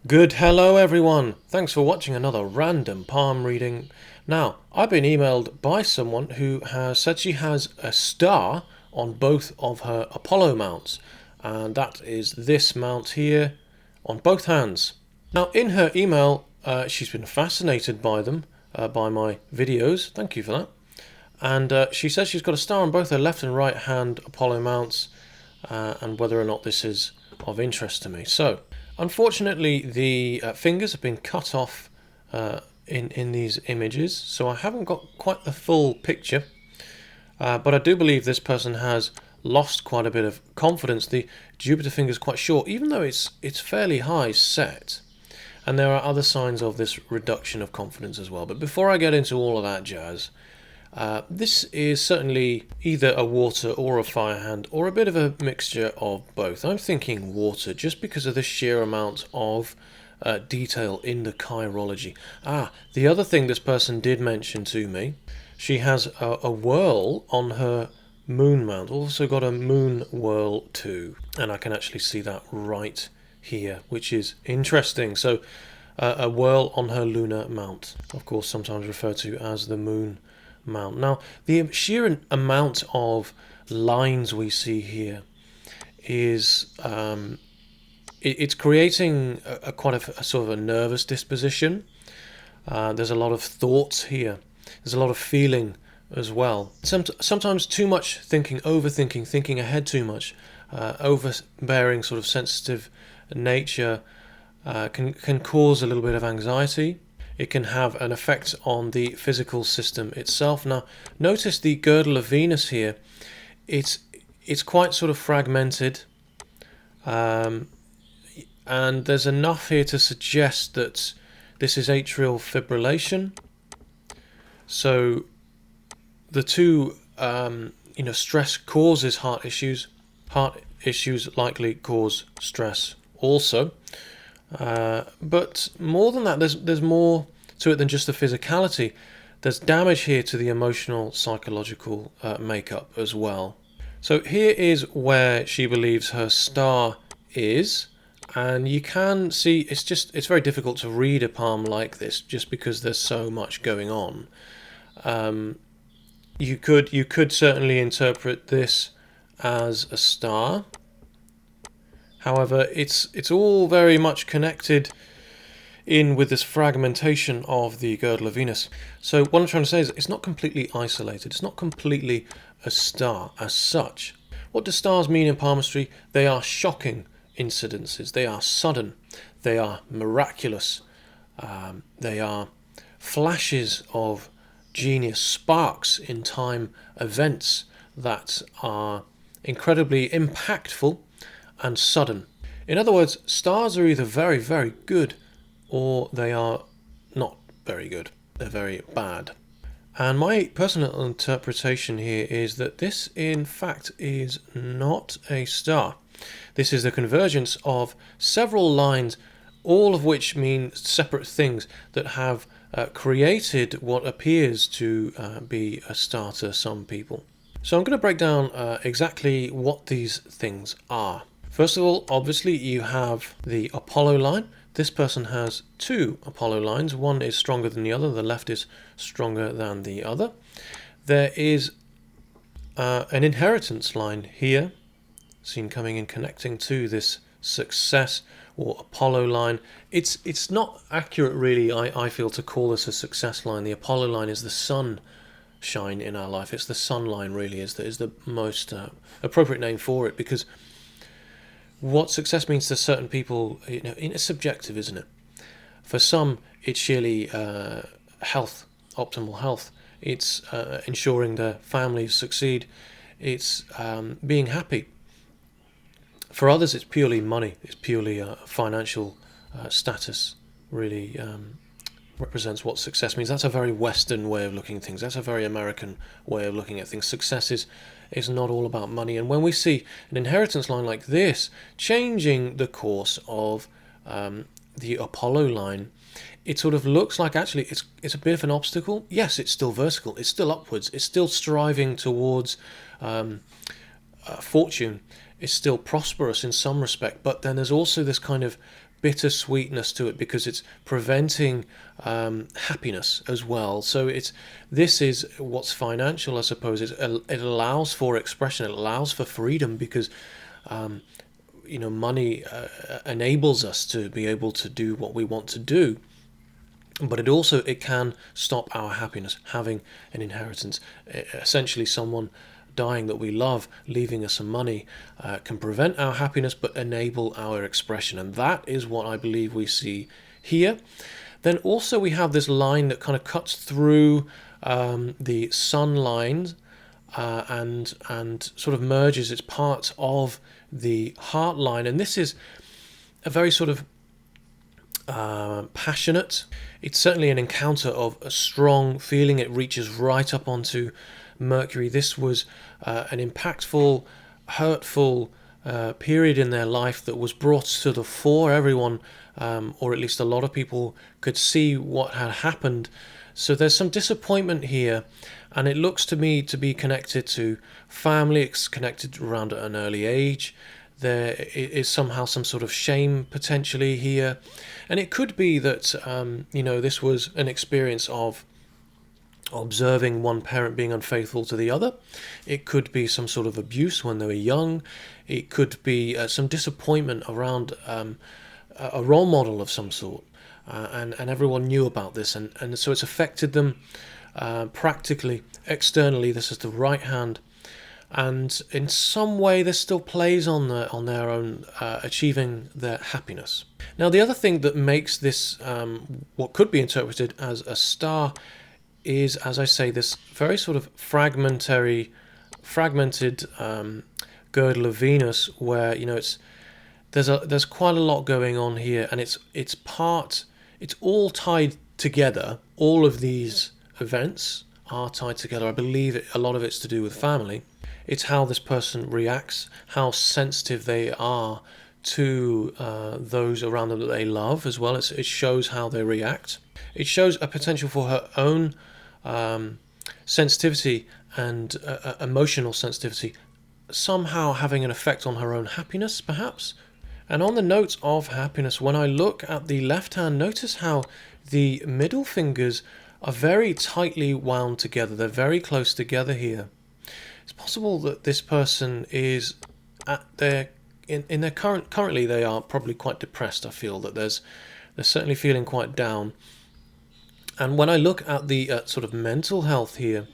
Good hello everyone. Thanks for watching another random palm reading. Now, I've been emailed by someone who has said she has a star on both of her Apollo mounts, and that is this mount here on both hands. Now, in her email, she's been fascinated by them, by my videos. Thank you for that. And she says she's got a star on both her left and right hand Apollo mounts, and whether or not this is of interest to me. So, unfortunately, the fingers have been cut off in these images, so I haven't got quite the full picture. But I do believe this person has lost quite a bit of confidence. The Jupiter finger is quite short, even though it's fairly high set. And there are other signs of this reduction of confidence as well. But before I get into all of that jazz, this is certainly either a water or a fire hand, or a bit of a mixture of both. I'm thinking water, just because of the sheer amount of detail in the chirology. The other thing this person did mention to me, she has a whorl on her moon mount, also got a moon whorl too, and I can actually see that right here, which is interesting. So a whorl on her lunar mount, of course sometimes referred to as the moon mount. Now, the sheer amount of lines we see here is it's creating quite a sort of a nervous disposition. There's a lot of thoughts here. There's a lot of feeling as well. Sometimes too much thinking, overthinking, thinking ahead too much, overbearing sort of sensitive nature can cause a little bit of anxiety. It can have an effect on the physical system itself. Now, notice the girdle of Venus here. It's quite sort of fragmented, and there's enough here to suggest that this is atrial fibrillation. So the two, stress causes heart issues. Heart issues likely cause stress also. But more than that, there's more to it than just the physicality. There's damage here to the emotional, psychological makeup as well. So here is where she believes her star is, and you can see it's very difficult to read a palm like this just because there's so much going on. You could certainly interpret this as a star. However, it's all very much connected in with this fragmentation of the girdle of Venus. So what I'm trying to say is it's not completely isolated. It's not completely a star as such. What do stars mean in palmistry? They are shocking incidences. They are sudden. They are miraculous. They are flashes of genius, sparks in time events that are incredibly impactful and sudden. In other words, stars are either very, very good or they are not very good. They're very bad. And my personal interpretation here is that this, in fact, is not a star. This is the convergence of several lines, all of which mean separate things, that have created what appears to be a star to some people. So I'm going to break down exactly what these things are. First of all, obviously, you have the Apollo line. This person has two Apollo lines. One is stronger than the other. The left is stronger than the other. There is an inheritance line here, seen coming in connecting to this success or Apollo line. It's not accurate, really, I feel, to call this a success line. The Apollo line is the sunshine in our life. It's the sun line, really, is the most appropriate name for it, because what success means to certain people, it's subjective, isn't it? For some, it's sheerly health, optimal health. It's ensuring their families succeed. It's being happy. For others, it's purely money. It's purely financial status, really represents what success means. That's a very Western way of looking at things. That's a very American way of looking at things. Success is not all about money. And when we see an inheritance line like this changing the course of the Apollo line, it sort of looks like actually it's a bit of an obstacle. Yes, it's still vertical. It's still upwards. It's still striving towards fortune. It's still prosperous in some respect. But then there's also this kind of bittersweetness to it because it's preventing happiness as well. So this is what's financial, I suppose. It allows for expression, it allows for freedom because money enables us to be able to do what we want to do. But it can stop our happiness. Having an inheritance, essentially someone dying that we love, leaving us some money, can prevent our happiness but enable our expression. And that is what I believe we see here. Then also we have this line that kind of cuts through the sun line and sort of merges. It's part of the heart line. And this is a very sort of passionate. It's certainly an encounter of a strong feeling. It reaches right up onto Mercury. This was an impactful, hurtful period in their life that was brought to the fore. Everyone, or at least a lot of people, could see what had happened. So there's some disappointment here, and it looks to me to be connected to family. It's connected around an early age. There is somehow some sort of shame potentially here. And it could be that, this was an experience of observing one parent being unfaithful to the other. It could be some sort of abuse when they were young. It could be some disappointment around a role model of some sort. And everyone knew about this. And so it's affected them practically, externally. This is the right hand. And in some way this still plays on their own achieving their happiness. Now the other thing that makes this what could be interpreted as a star is, as I say, this very sort of fragmented girdle of Venus, where there's quite a lot going on here, and it's all tied together. All of these events are tied together. I believe a lot of it's to do with family. It's how this person reacts, how sensitive they are to those around them that they love as well. It shows how they react. It shows a potential for her own sensitivity and emotional sensitivity somehow having an effect on her own happiness, perhaps. And on the note of happiness, when I look at the left hand, notice how the middle fingers are very tightly wound together. They're very close together here. It's possible that this person is at currently they are probably quite depressed. I feel that they're certainly feeling quite down. And when I look at the sort of mental health here,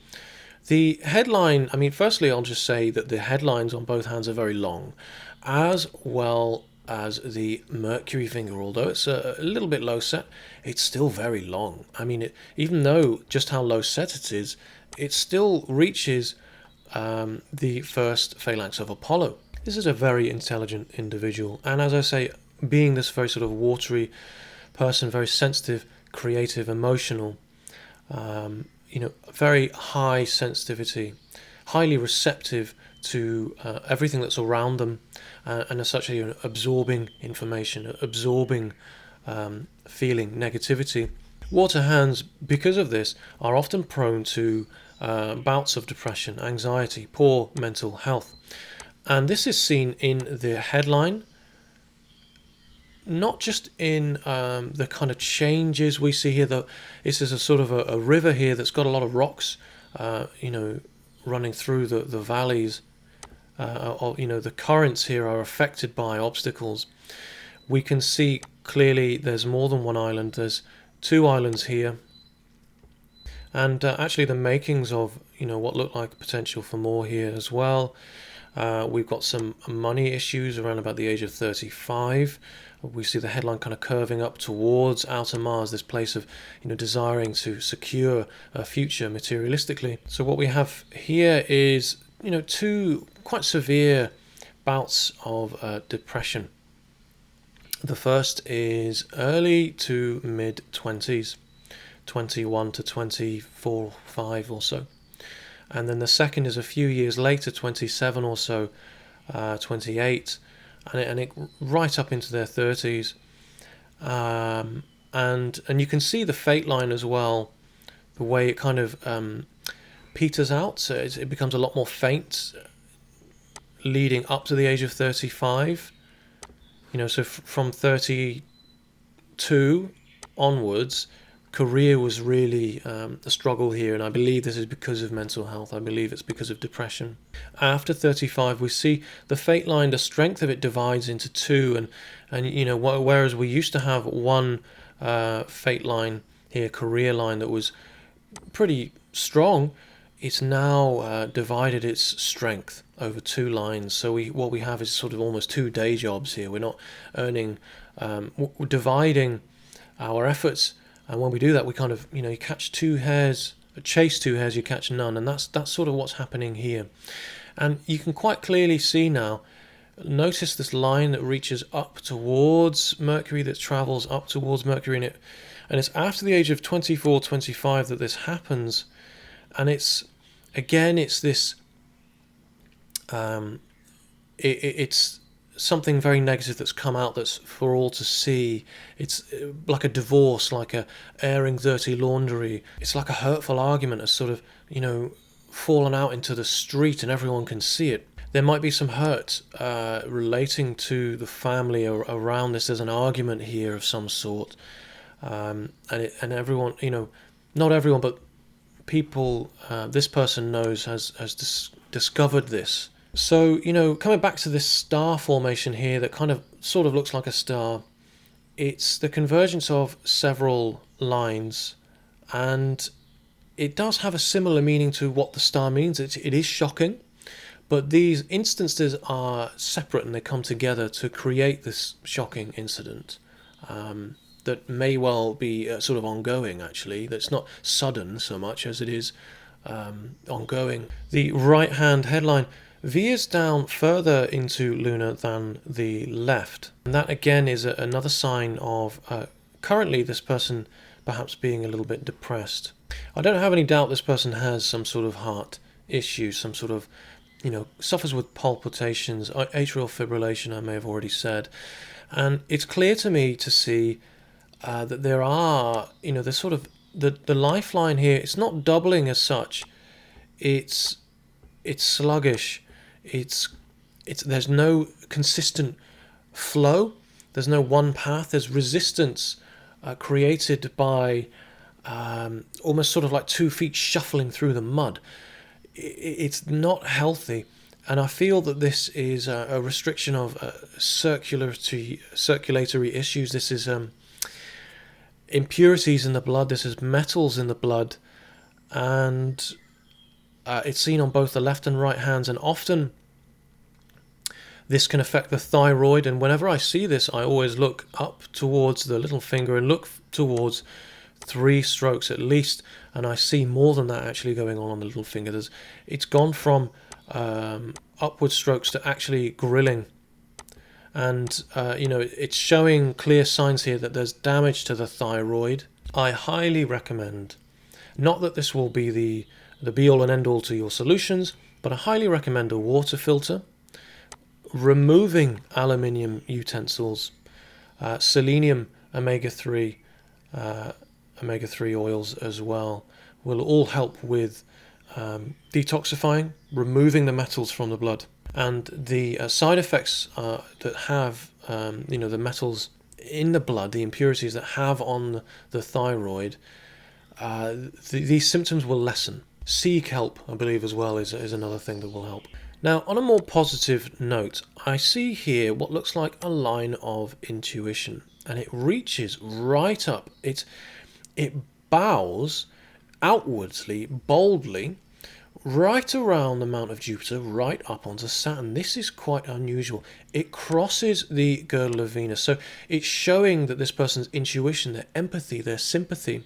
the headline, firstly I'll just say that the headlines on both hands are very long, as well as the Mercury finger. Although it's a little bit low set, it's still very long. Even though just how low set it is, it still reaches the first phalanx of Apollo. This is a very intelligent individual, and as I say, being this very sort of watery person, very sensitive, creative, emotional, very high sensitivity, highly receptive to everything that's around them, and as such, absorbing information, absorbing feeling, negativity. Water hands, because of this, are often prone to bouts of depression, anxiety, poor mental health. And this is seen in the headline, not just in the kind of changes we see here. This is a sort of a river here that's got a lot of rocks, running through the valleys. The currents here are affected by obstacles. We can see clearly there's more than one island. There's 2 islands here. And actually the makings of what look like potential for more here as well. We've got some money issues around about the age of 35. We see the headline kind of curving up towards outer Mars, this place of desiring to secure a future materialistically. So what we have here is 2 quite severe bouts of depression. The first is early to mid 20s. 21 to 24, 5 or so. And then the second is a few years later, 27 or so, 28, and it right up into their 30s. And you can see the fate line as well, the way it kind of peters out. So it becomes a lot more faint leading up to the age of 35. So from 30 2 onwards, career was really a struggle here, and I believe this is because of mental health. I believe it's because of depression. After 35, we see the fate line, the strength of it divides into 2, and you know, whereas we used to have one fate line here, career line, that was pretty strong, it's now divided its strength over 2 lines. So what we have is sort of almost 2 day jobs here. We're not earning, we're dividing our efforts, and when we do that, we kind of, you know, you catch 2 hares, chase 2 hares, you catch none, and that's sort of what's happening here. And you can quite clearly see now, notice this line that reaches up towards Mercury, that travels up towards Mercury, and it's after the age of 24, 25 that this happens. And it's, again, it's this, it's something very negative that's come out, that's for all to see. It's like a divorce, like a airing dirty laundry. It's like a hurtful argument has sort of, you know, fallen out into the street and everyone can see it. There might be some hurt relating to the family around this. There's an argument here of some sort, and everyone, you know, not everyone, but people this person knows has discovered this. So, you know, coming back to this star formation here that kind of sort of looks like a star, it's the convergence of several lines, and it does have a similar meaning to what the star means. It is shocking, but these instances are separate and they come together to create this shocking incident that may well be sort of ongoing, actually. That's not sudden so much as it is ongoing. The right-hand headline veers down further into lunar than the left. And that again is another sign of currently this person perhaps being a little bit depressed. I don't have any doubt this person has some sort of heart issue, some sort of, you know, suffers with palpitations, atrial fibrillation, I may have already said. And it's clear to me to see that there are, you know, there's sort of the lifeline here. It's not doubling as such. It's sluggish. It's there's no consistent flow. There's no one path. There's resistance created by almost sort of like 2 feet shuffling through the mud. It's not healthy, and I feel that this is a restriction of circulatory issues. This is impurities in the blood. This is metals in the blood, and it's seen on both the left and right hands, and often this can affect the thyroid. And whenever I see this, I always look up towards the little finger and look towards 3 strokes at least, and I see more than that actually going on the little finger. It's gone from upward strokes to actually grilling, and you know, it's showing clear signs here that there's damage to the thyroid. I highly recommend, not that this will be the be-all and end-all to your solutions, but I highly recommend a water filter, removing aluminium utensils, selenium, omega-3 oils as well will all help with detoxifying, removing the metals from the blood. And the side effects that have, you know, the metals in the blood, the impurities that have on the thyroid, these symptoms will lessen. Sea kelp, I believe, as well is another thing that will help. Now, on a more positive note, I see here what looks like a line of intuition, and it reaches right up. It bows outwardsly, boldly, right around the Mount of Jupiter, right up onto Saturn. This is quite unusual. It crosses the girdle of Venus, so it's showing that this person's intuition, their empathy, their sympathy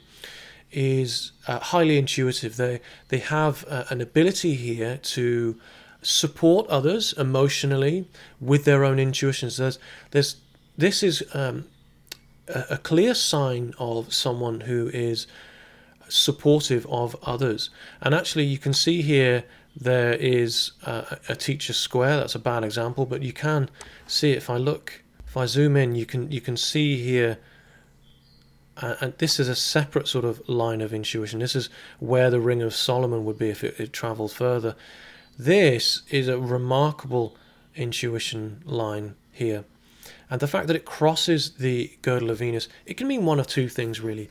is highly intuitive. They have an ability here to support others emotionally with their own intuitions. This is a clear sign of someone who is supportive of others. And actually, you can see here there is a teacher square. That's a bad example, but you can see it. If I zoom in, you can see here. And this is a separate sort of line of intuition. This is where the Ring of Solomon would be if it travelled further. This is a remarkable intuition line here. And the fact that it crosses the girdle of Venus, it can mean one of two things really.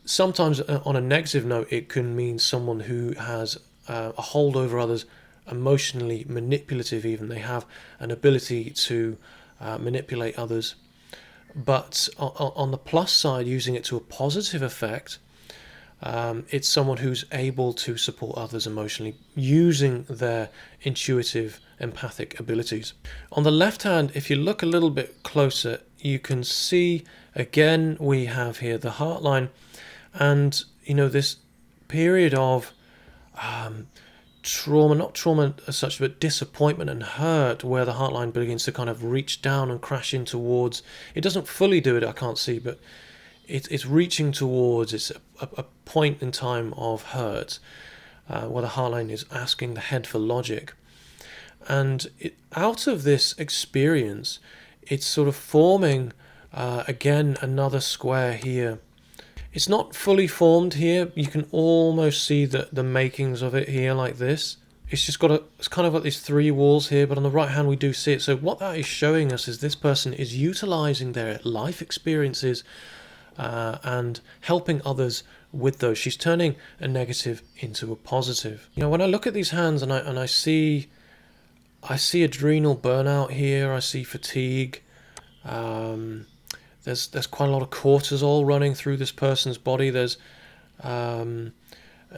Sometimes on a negative note, it can mean someone who has a hold over others, emotionally manipulative even. They have an ability to manipulate others. But on the plus side, using it to a positive effect, it's someone who's able to support others emotionally using their intuitive, empathic abilities. On the left hand, if you look a little bit closer, you can see again we have here the heart line, and this period of trauma, not trauma as such, but disappointment and hurt, where the heart line begins to kind of reach down and crash in towards. It doesn't fully do it, I can't see, but it's reaching towards. It's a point in time of hurt, where the heart line is asking the head for logic. And out of this experience, it's sort of forming, again, another square here. It's not fully formed here. You can almost see the makings of it here like this. It's kind of got these three walls here, but on the right hand we do see it. So what that is showing us is this person is utilizing their life experiences and helping others with those. She's turning a negative into a positive. When I look at these hands and I see adrenal burnout here, I see fatigue. There's quite a lot of cortisol running through this person's body. There's not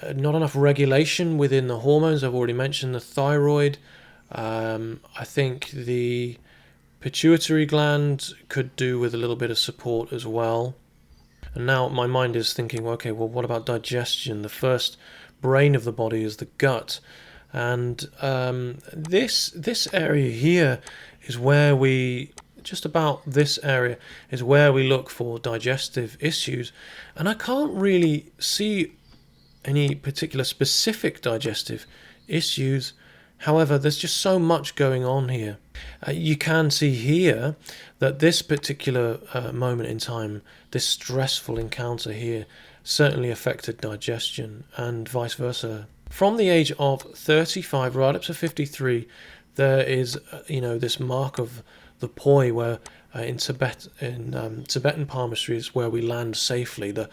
enough regulation within the hormones. I've already mentioned the thyroid. I think the pituitary gland could do with a little bit of support as well. And now my mind is thinking, okay, well, what about digestion? The first brain of the body is the gut. And this area here is where this area is where we look for digestive issues. And I can't really see any particular specific digestive issues. However, there's just so much going on here. You can see here that this particular moment in time, this stressful encounter here, certainly affected digestion, and vice versa. From the age of 35 right up to 53, there is this mark of the poi, where in Tibetan palmistry is where we land safely. The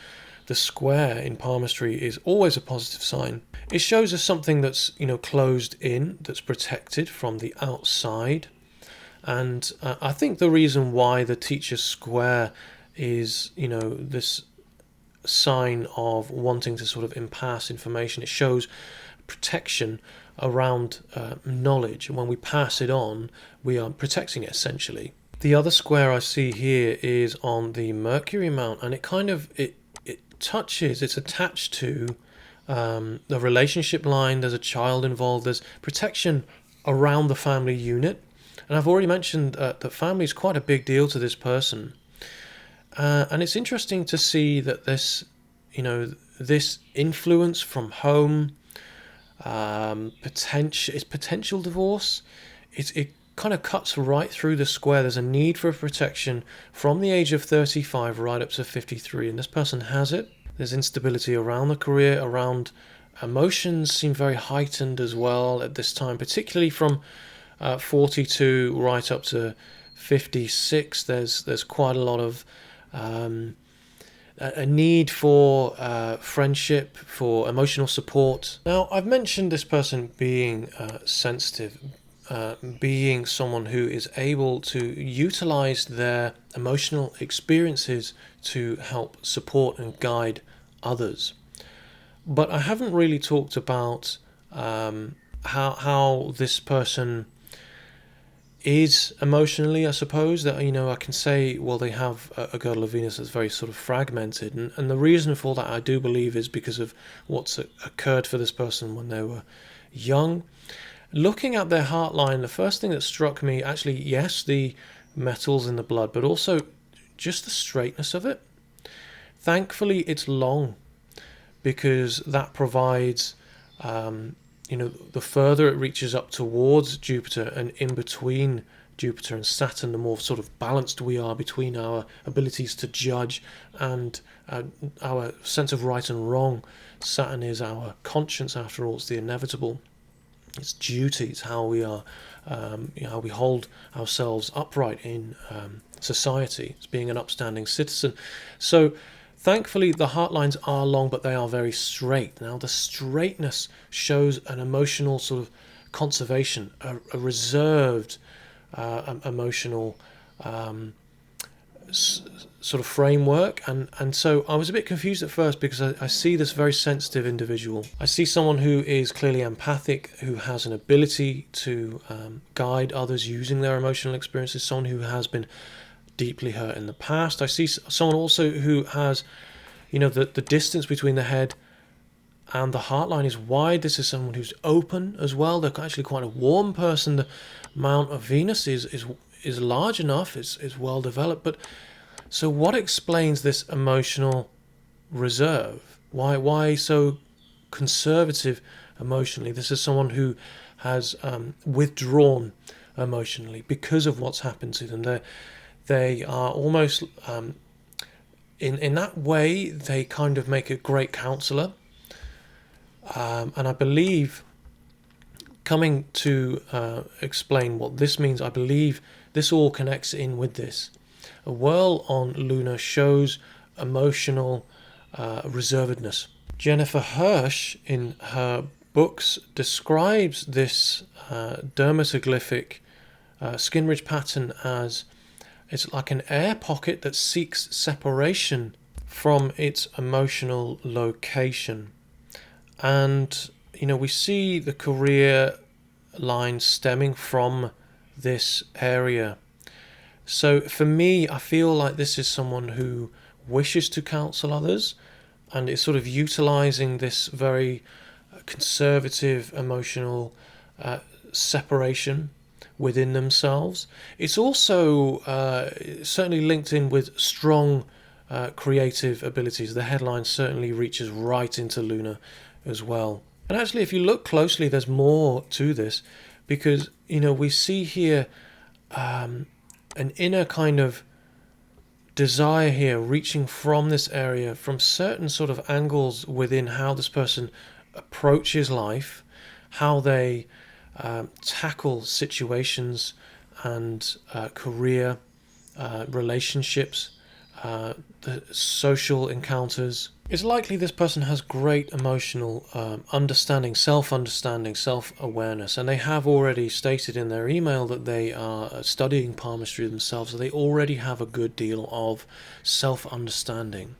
square in palmistry is always a positive sign. It shows us something that's closed in, that's protected from the outside. And I think the reason why the teacher's square is this sign of wanting to sort of impass information, it shows protection around knowledge, and when we pass it on, we are protecting it essentially. The other square I see here is on the Mercury mount, and it's attached to the relationship line. There's a child involved. There's protection around the family unit, and I've already mentioned that family is quite a big deal to this person. And it's interesting to see that this influence from home, potential divorce, it kind of cuts right through the square. There's a need for protection from the age of 35 right up to 53, and this person has it. There's instability around the career, around emotions seem very heightened as well at this time, particularly from 42 right up to 56. There's quite a lot of a need for friendship, for emotional support. Now, I've mentioned this person being sensitive, being someone who is able to utilize their emotional experiences to help support and guide others. But I haven't really talked about how this person is emotionally, I suppose. That I can say, well, they have a girdle of Venus that's very sort of fragmented, and the reason for that, I do believe, is because of what's occurred for this person when they were young. Looking at their heart line, the first thing that struck me, actually, yes, the metals in the blood, but also just the straightness of it. Thankfully, it's long, because that provides the further it reaches up towards Jupiter and in between Jupiter and Saturn, the more sort of balanced we are between our abilities to judge and our sense of right and wrong. Saturn is our conscience, after all. It's the inevitable. It's duty. It's how we are how we hold ourselves upright in society as being an upstanding citizen. So thankfully the heart lines are long, but they are very straight. Now the straightness shows an emotional sort of conservation, a reserved emotional sort of framework, and so I was a bit confused at first because I see this very sensitive individual. I see someone who is clearly empathic, who has an ability to guide others using their emotional experiences, someone who has been deeply hurt in the past. I see someone also who has, the distance between the head and the heart line is wide. This is someone who's open as well. They're actually quite a warm person. The amount of Venus is large enough, is well developed. But so what explains this emotional reserve? Why so conservative emotionally? This is someone who has withdrawn emotionally because of what's happened to them. They are almost in that way they kind of make a great counselor, and I believe, coming to explain what this means, I believe this all connects in with this. A whorl on Luna shows emotional reservedness. Jennifer Hirsch, in her books, describes this dermatoglyphic skin ridge pattern as it's like an air pocket that seeks separation from its emotional location. And, we see the career line stemming from this area. So for me, I feel like this is someone who wishes to counsel others and is sort of utilizing this very conservative emotional separation within themselves. It's also certainly linked in with strong creative abilities. The headline certainly reaches right into Luna as well. And actually, if you look closely, there's more to this, because we see here an inner kind of desire here reaching from this area, from certain sort of angles within how this person approaches life, how they tackle situations and career, relationships, the social encounters. It's likely this person has great emotional understanding, self-awareness, and they have already stated in their email that they are studying palmistry themselves, so they already have a good deal of self-understanding.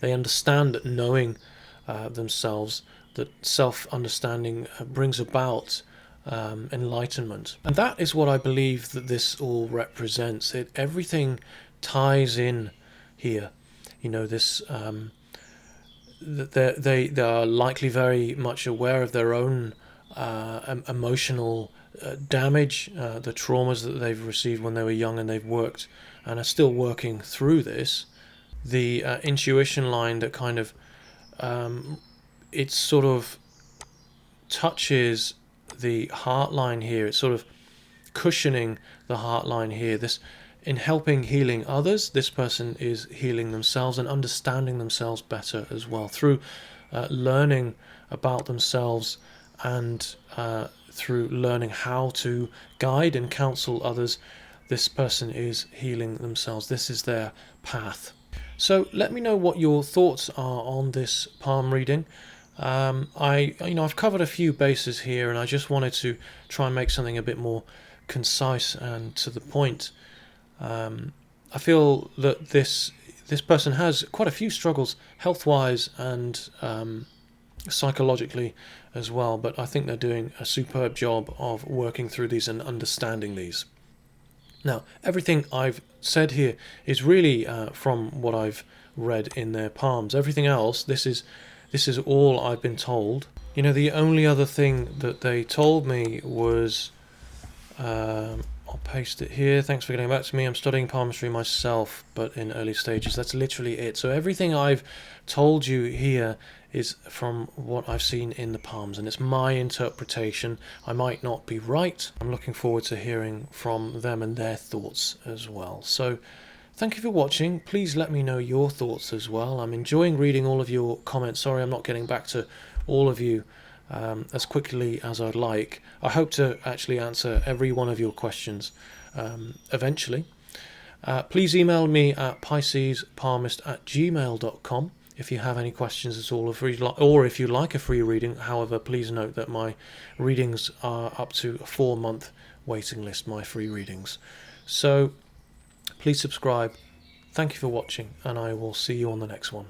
They understand that knowing themselves, that self-understanding brings about enlightenment. And that is what I believe that this all represents. Everything ties in here. This that they are likely very much aware of their own emotional damage, the traumas that they've received when they were young, and they've worked and are still working through this. The intuition line that kind of it sort of touches the heart line here. It's sort of cushioning the heart line here. This, in helping healing others, this person is healing themselves and understanding themselves better as well through learning about themselves and through learning how to guide and counsel others. This person is healing themselves. This is their path. So let me know what your thoughts are on this palm reading. I've covered a few bases here, and I just wanted to try and make something a bit more concise and to the point. I feel that this person has quite a few struggles health-wise and psychologically as well, but I think they're doing a superb job of working through these and understanding these. Now, everything I've said here is really from what I've read in their palms. Everything else, this is all I've been told. The only other thing that they told me was, I'll paste it here. Thanks for getting back to me. I'm studying palmistry myself, but in early stages. That's literally it. So everything I've told you here is from what I've seen in the palms, and it's my interpretation. I might not be right. I'm looking forward to hearing from them and their thoughts as well. So thank you for watching. Please let me know your thoughts as well. I'm enjoying reading all of your comments. Sorry I'm not getting back to all of you as quickly as I'd like. I hope to actually answer every one of your questions eventually. Please email me at piscespalmist@gmail.com if you have any questions at all, or if you like a free reading. However, please note that my readings are up to a 4-month waiting list, my free readings. So please subscribe. Thank you for watching, and I will see you on the next one.